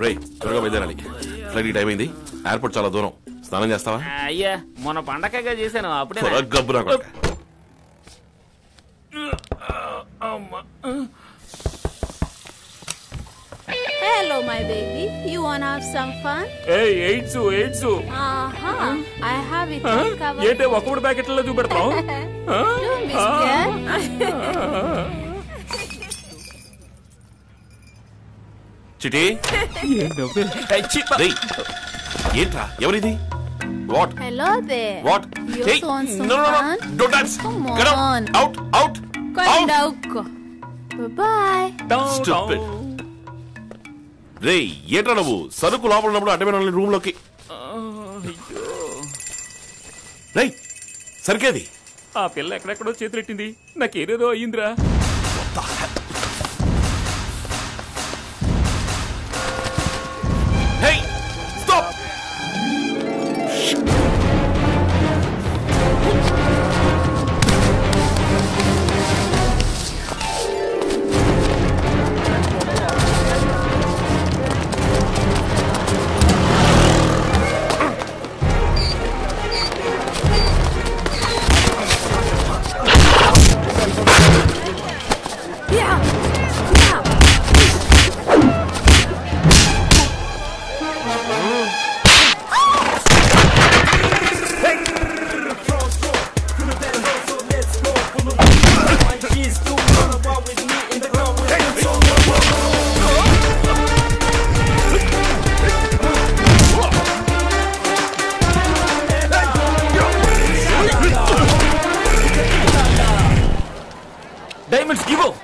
రే త్వరగా బయలుదేరాలి. Flight time అయింది. ఎయిర్పోర్ట్ చాలా దూరం. స్నానం చేస్తావా? అయ్యా మొన్న పండగగా చేశాను అప్పుడే. గబ్బు నాకు. Hello, my baby. You wanna have some fun? AIDS. I have it all covered. ఏంటే ఒక్కడు ప్యాకెట్లలో చూపెడతాం. Don't be scared. చిటి ఏంట్రా ఎవరిది? What Hello there. What? You also want some fun? Don't dance. Come get on. Out out Quite out. Bye-bye. Stupid. రే ఏంట్రా నువ్వు సరుకు లోపల ఉన్నప్పుడు అడ్డమైన రూమ్ లోకి. రే సరికేది? ఆ పిల్ల ఎక్కడెక్కడో చేతులెట్టింది. నాకేదేదో అయ్యిందిరా. Hey! Stop! Diamonds, give up.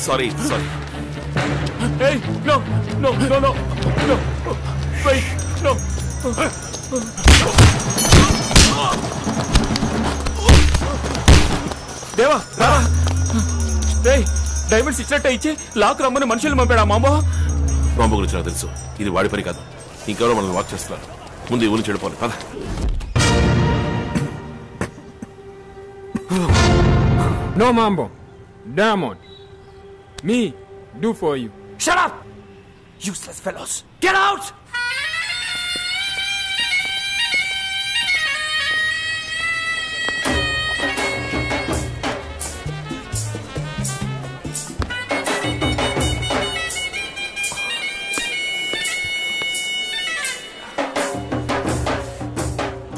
Sorry sorry. Hey, no, no, no, no, no. Wait, no. దేవా రావా. రేయ్, డైమండ్స్ ఇచ్చినట్టే ఇచ్చి లాక్ రమ్మని మనుషులు పంపాడా మాంబో? మాంబో గురించి నాకు తెలుసు, ఇది వాడి పని కాదు. ఇంకెవరో మనల్ని వాక్ చేస్తున్నారు. ముందు ఈ ఊరిని చెడిపోవాలి పద. No, Mambo. Diamond. Me, do for you. Shut up! Useless fellows. Get out!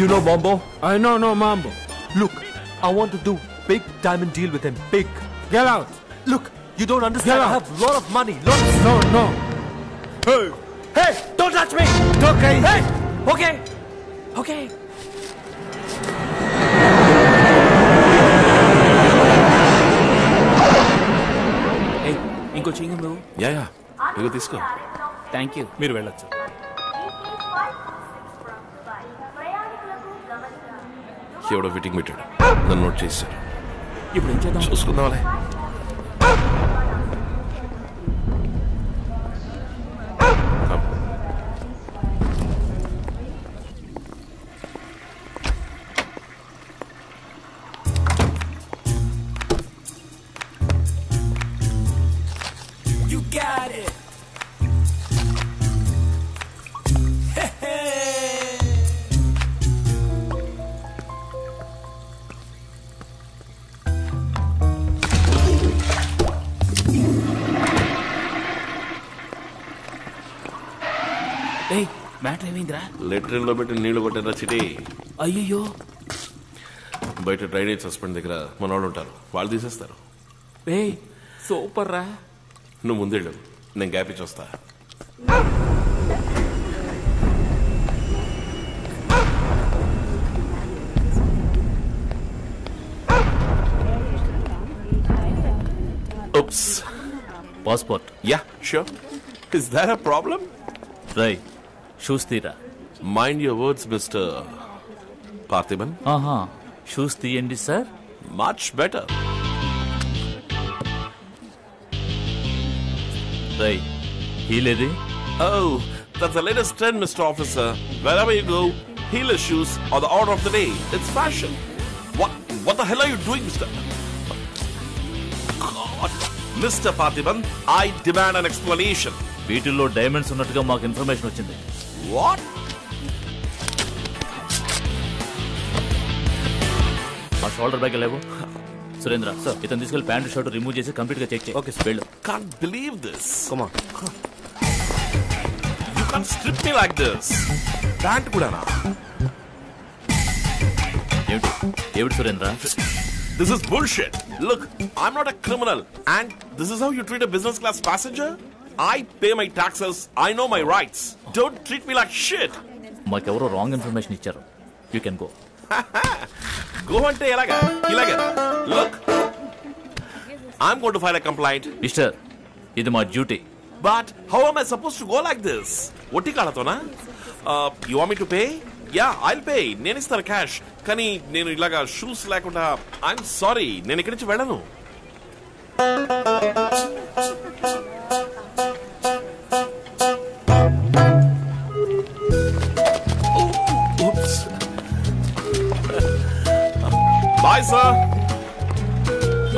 You know Mambo? I know no Mambo. Look, I want to do big diamond deal with him. Big. Get out. Look, you don't understand. Get I out. have a lot of money. Lots. No, no. Hey, hey, don't touch me. Okay. Hey, okay, okay. ఇంకో చెయ్యి నువ్వు. Yeah yeah, ఇదిగో తీసుకో. Thank you. మీరు వెళ్ళొచ్చు. ఎవడో fitting పెట్టాడు, నన్ను నోట్ చేశాడు. ఇప్పుడు ఏం చేద్దాం? చూసుకుందాంలే. You got it. మ్యాటర్ ఏమైందిరా? లెట్రిన్ లో పెట్టి నీళ్లు కొట్టారా చిటి. అయ్యయ్యో. బయట డ్రైనేజ్ సస్పెండ్ దగ్గర మన వాళ్ళు ఉంటారు, వాళ్ళు తీసేస్తారు. ఏయ్, సూపర్ రా. నువ్వు ముందేళ్ళు, నేను గ్యాప్ ఇచ్చి వస్తా. Oops. Passport. Yeah, sure. Is that a problem? Rai, shoes తీరా. Mind your words, Mr. Parthiban. ఆహా, షూస్ తీయండి సార్. Much better. రై, హీలేది? Oh, that's the latest trend, Mr. Officer. Wherever you go, heeless shoes are the order of the day. It's fashion. What the hell are you doing, Mr. God. Mr. Parthiban, I demand an explanation. వీటిల్లో diamonds ఉన్నట్టుగా మాకు information వచ్చింది. What? ఆ shoulder bag లేవు. Surendra sir, ఇతను తీసుకెళ్లి pant shirt remove చేసి complete గా చెక్ చేయి. Okay, sir. వెళ్ళు. Can't believe this. Come on. You can't strip me like this. Pant kudana. ఏమిటి Surendra? This is bullshit. Look, I'm not a criminal, and this is how you treat a business class passenger? I pay my taxes. I know my rights. Don't treat me like shit. మాకెవరో wrong information ఇచ్చారు. You can go. Go ante elaga. Look, I'm going to file a complaint. Mister, ఇది మా duty. But how am I supposed to go like this? Otti kalatona? You want me to pay? Yeah, I'll pay. నేను ఇస్తాను cash. కానీ నేను ఇలాగా shoes లేకుండా I'm sorry, నేను ఇక్కడి నుంచి వెళ్ళను. Bye sir.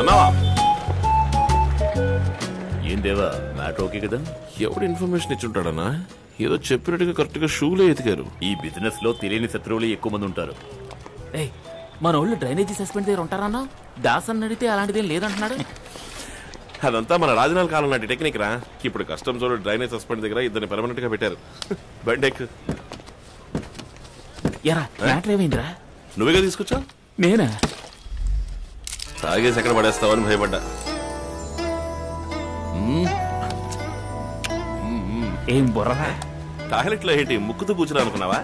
అన్నావా? ఏం దేవా, మ్యాటర్ ఓకే కదా? ఎవడు ఇన్ఫర్మేషన్ ఇచ్చుంటాడన్నా? ఏదో చెప్పినట్టుగా కరెక్ట్ గా షూలే ఎతికారు. ఈ బిజినెస్ లో తెలియని శత్రువులు ఎక్కువ మంది ఉంటారు. ఏయ్, మన వాళ్ళు డ్రైనేజీ సస్పెండ్ దగ్గర ఉంటారన్నా? దాసన్ అడిగితే అలాంటిదేం లేదంటున్నాడు. అదంతా మన రాజనాల కాలం నాటి టెక్నిక్ రా. ఇప్పుడు కస్టమ్స్ వాళ్ళు డ్రైనేజ్ సస్పెండ్ దగ్గర ఇద్దరిని పర్మనెంట్ గా పెట్టారు. బండెక్. ఎరా, మ్యాటర్ ఏమైందిరా? నువ్వేగా తీసుకొచ్చా? నేనా? తాగేసి ఎక్కడ పడేస్తావని భయపడ్డా. ఏం బుర్రరా? టాయిలెట్ లో ఏంటి ముక్కుతూ కూర్చున్నా అనుకున్నావా?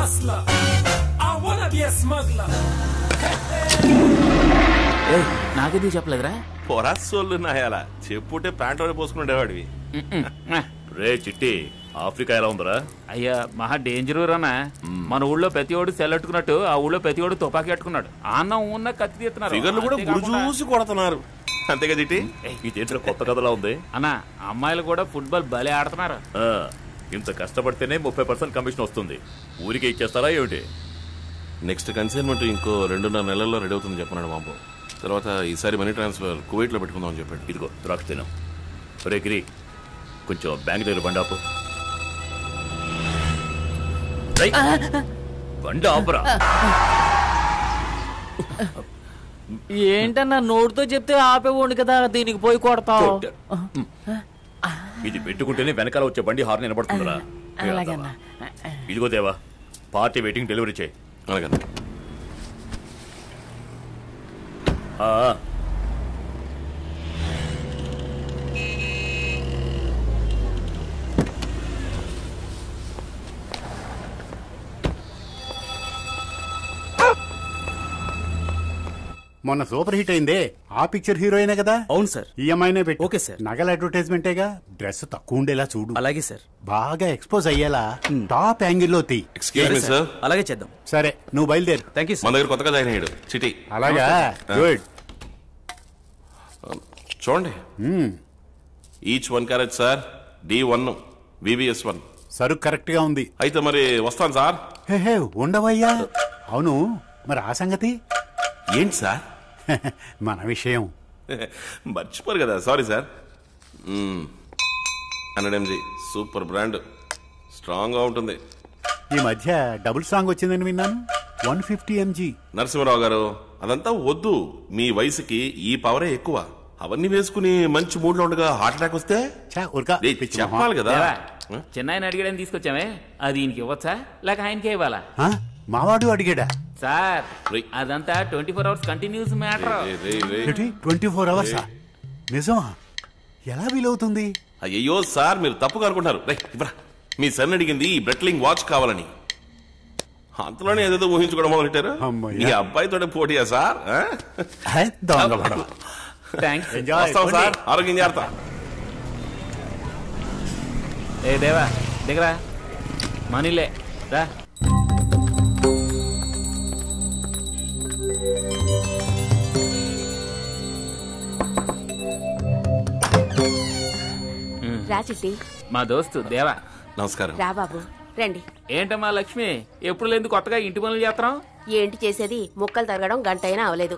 hustler. I wanna be a smuggler. నాకెందుకు చెప్పలేదురా? పొరాసోళ్ళు నాయాలా చెప్పుంటే ప్యాంట్ పోసుకునేవాడివి. రే చిట్టి, ఆఫ్రికా ఎలా ఉందరా? అయ్యా మహా డేంజర్ రానా. మన ఊళ్ళో ప్రతివాడు సెల్లెట్టుకున్నట్టు ఆ ఊళ్ళో ప్రతివాడు తుపాకీ అట్టుకున్నాడు. అన్నం ఉన్న కత్తి తీస్తున్నారు. ఫిగర్లు కూడా గురి చూసి కొడుతున్నారు. అంతేగా చిట్టి? ఈ దేంట్లో కొత్త కథలా ఉంది అన్న. అమ్మాయిలు కూడా ఫుట్బాల్ భలే ఆడుతున్నారు. ఇంత కష్టపడితేనే 30% కమిషన్ వస్తుంది. ఊరికే ఇచ్చేస్తారా ఏమిటి? నెక్స్ట్ కన్సైన్మెంట్ ఇంకో 2.5 నెలల్లో రెడీ అవుతుంది చెప్పన్నాడు మాంబో. తర్వాత ఈసారి మనీ ట్రాన్స్ఫర్ కువైట్ లో పెట్టుకుందాం అని చెప్పాడు. ఇదిగో ద్రాక్ష తినం. రే గిరి, కొంచెం బ్యాంక్ దగ్గర బండి ఆపు. బండి ఆపురా. ఏంటన్నా నోటితో చెప్తే ఆపేవాడు కదా, దీనికి పోయి కొడతావు. ఇది పెట్టుకుంటేనే వెనకాల వచ్చే బండి హార్న్ వినపడుతుందిరా. ఇదిగో దేవా, పార్టీ వెయిటింగ్ డెలివరీ చేయి. అలాగన్నా. మొన్న సూపర్ హిట్ అయిందే ఆ పిక్చర్ హీరోయినే కదా? అవును సార్. ఈఎంఐనే పెట్టి. Okay sir. నగల అడ్వర్టైజ్మెంటేగా. డ్రెస్ తక్కువ ఉండేలా చూడు. అలాగే సార్. బాగా ఎక్స్పోజ్ అయ్యేలా టాప్ యాంగిల్లో తీ. Excuse me sir. అలాగే చేద్దాం. సరే నువ్వు బయలుదేరు. థ్యాంక్ యూ మన దగ్గర కొత్తగా జాయిన్ అయ్యాడు చిటి. అలాగా గుడ్. చూడండి, each 1 carrot sir. D1 VVS1. సరుకు కరెక్ట్ గా ఉంది. అయితే మరి వస్తాను సార్. హే ఉండవయ్యా. అవును మరి ఆ సంగతి ఏంటి సార్? మన విషయం మర్చిపోరు కదా. Sorry sir. 100 mg super brand, strong గా ఉంటుంది. ఈ మధ్య డబుల్ స్ట్రాంగ్ వచ్చిందని విన్నాను. 150 mg. నరసింహరావు గారు, అదంతా వద్దు. మీ వయసుకి ఈ పవరే ఎక్కువ. అవన్నీ వేసుకుని మంచి మూడ్ లో ఉండగా హార్ట్ అటాక్ వస్తే చెప్పాలి కదా. చిన్నాయన అడిగాడని తీసుకొచ్చామే, అది ఈయనకి ఇవ్వచ్చా లేక ఆయనకే ఇవ్వాలా? మావాడు అడిగాడా? సార్ అదంతా 24 hours కంటిన్యూస్ మ్యాటర్. 24 hours నిజమా? ఎలా వీలవుతుంది? అయ్యో సార్, మీరు తప్పుగా అనుకుంటారు. మీ సన్ అడిగింది ఈ బ్రెట్లింగ్ వాచ్ కావాలని. అంతలోనే ఏదేదో ఊహించుకోవడం మొదలెట్టారు. ఈ అబ్బాయితో పోటీయా సార్? వస్తాం సార్. ఆరోగ్యం జాగ్రత్త. ఏ దేవా దిగరా, మనీలే రా. రా చిట్టి. మా దోస్తు దేవా. నమస్కారం. రా బాబు రండి. ఏంటమ్మా లక్ష్మి, ఎప్పుడు లేదు కొత్తగా ఇంటి పనులు చేస్తున్నాం? ఏంటి చేసేది, ముక్కలు తరగడం గంట అయినా అవలేదు.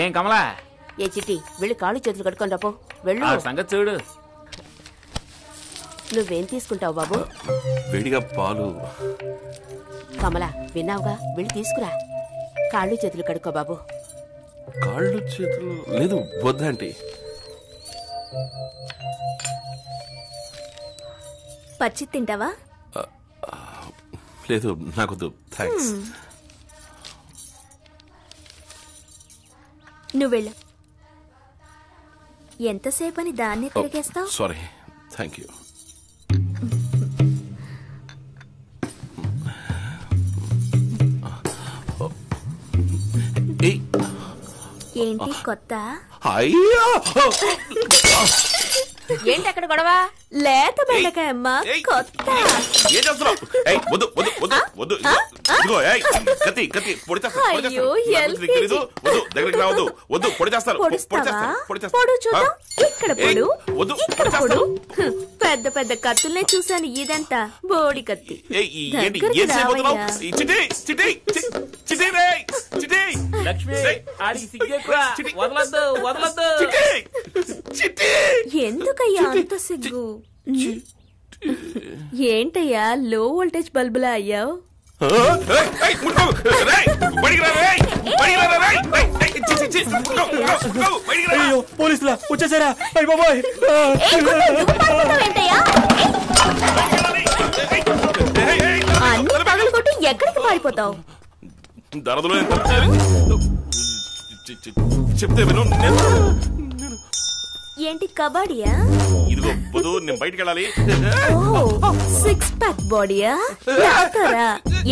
ఏం కమలా? ఏ చిట్టి, వెళ్ళి కాళ్ళు చేతులు కట్టుకొని రాపో. వెళ్ళు. సంగతి చూడు. నువ్వేం తీసుకుంటావు బాబు? వేడిగా పాలు. కమలా విన్నావుగా, వెళ్ళి తీసుకురా. కాళ్ళు చేతులు కడుక్కో బాబు. కాళ్ళు చేతులు లేదు వద్దంటే. పచ్చి తింటావా? లేదు నాకొద్దు, థ్యాంక్స్. నువ్వు వెళ్ళు. ఎంతసేపని దాన్ని తిరిగేస్తావు? Sorry, thank you. ఏంటి కొత్త? అయ్యో ఏంటి అక్కడ గొడవ? లేత బెండకాయ అమ్మా, కొత్త. ఏం చేస్తున్నావు? వద్దు వద్దు వద్దు వద్దు. ఇదిగో కత్తి కత్తి పొడి చేస్తాను. దగ్గరికి రావద్దు. వద్దు పొడి చేస్తాను. పొడు చూద్దాం. ఇక్కడ పొడు, ఇక్కడ పొడు. పెద్ద పెద్ద కత్తుల్నే చూశాను, ఇదంతా బోడి కత్తి. ఎందుకయ్యా అంత సిగ్గు? ఏంటయ్యా లో వోల్టేజ్ బల్బులా అయ్యావు? పోలీసులా వచ్చేసారా? అన్ని పగలు కొట్టు ఎక్కడికి పారిపోతావు? దరదలో చెప్తే విను. ఏంటి కబడ్డీయా? ఇదిగో బుధు నేను బయటికి వెళ్ళాలి. 6 ప్యాక్ బాడీయా?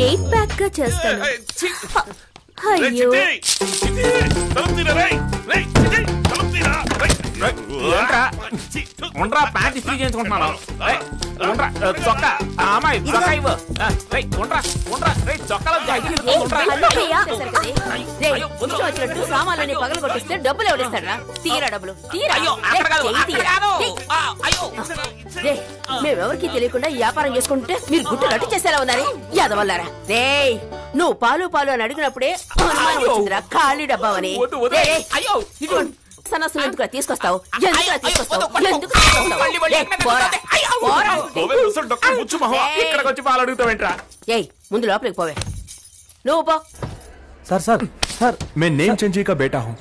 8 ప్యాక్ గా చేస్తాను. అయ్యో ఉండరా ప్యాంట్ ఇస్త్రీ చేయించుకుంటున్నాను. చొక్కా అమ్మాయి చొక్కా ఇవ్వు. చొక్కాలో వచ్చినట్టు సామాన్లన్నీ పగలు కొట్టిస్తే డబ్బులు ఎవరిస్తాడా? తీరా డబ్బులు తీరా. మేమెవరికి తెలియకుండా వ్యాపారం చేసుకుంటే మీరు గుట్టు రట్టు చేసేలా ఉన్నారు యాదవల్లారా. రే నువ్వు పాలు పాలు అని అడిగినప్పుడే అనుమానం వచ్చిందిరా ఖాళీ డబ్బావని. సన్నాసులు ఎందుకు తీసుకొస్తావు? ఇక్కడికి వచ్చి పాలు అడుగుతావేంట్రా? ఏయ్ ముందు లోపలికి పోవే. నువ్వు పో. सर सर सर मैं नेम चंजी का बेटा हूँ.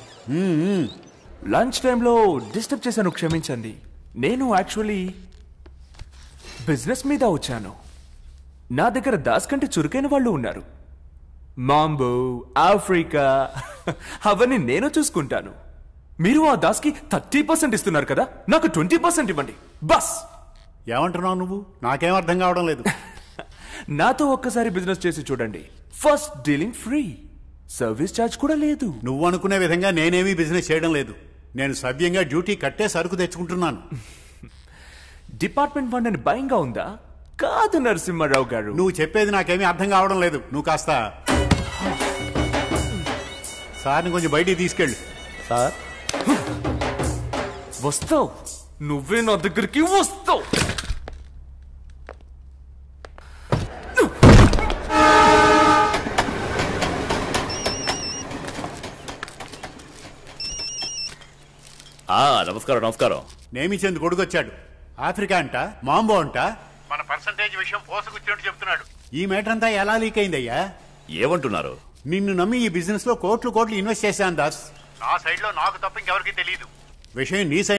లంచ్ టైంలో డిస్టర్బ్ చేశాను, క్షమించండి. నేను యాక్చువల్లీ బిజినెస్ మీద వచ్చాను. నా దగ్గర దాస్ కంటే చురుకైన వాళ్ళు ఉన్నారు. మాంబో, ఆఫ్రికా అవన్నీ నేను చూసుకుంటాను. మీరు ఆ దాస్కి 30% ఇస్తున్నారు కదా, నాకు 20% ఇవ్వండి బస్. ఏమంటున్నావు నువ్వు? నాకేం అర్థం కావడం లేదు. నాతో ఒక్కసారి బిజినెస్ చేసి చూడండి. First dealing free, service charge కూడా లేదు. నువ్వు అనుకునే విధంగా నేనేమీ బిజినెస్ చేయడం లేదు. నేను సవ్యంగా డ్యూటీ కట్టే సరుకు తెచ్చుకుంటున్నాను. డిపార్ట్మెంట్ ఫండ్ అని భయంగా ఉందా? కాదు నరసింహారావు గారు. నువ్వు చెప్పేది నాకేమీ అర్థం కావడం లేదు. నువ్వు కాస్త సార్ని కొంచెం బయటికి తీసుకెళ్ళు. సార్ వస్తావు, నువ్వే నా దగ్గరికి వస్తావు. నమస్కారం నమస్కారం. నేమిచంద్ కొడుకొచ్చాడు. ఆఫ్రికా అంట, మాంబో అంట, మన పర్సంటేజ్ విషయం పోసగుచ్చినట్టు చెప్తున్నాడు. ఈ మ్యాటర్ అంతా ఎలా లీక్ అయిందయ్యా? ఏమంటున్నారు? నిన్ను నమ్మి ఈ బిజినెస్ లో కోట్లు కోట్లు ఇన్వెస్ట్ చేశాను దాస్. నా సైడ్ లో నాకు తప్ప ఇంకెవరికి తెలియదు. విషయం నీ సైడ్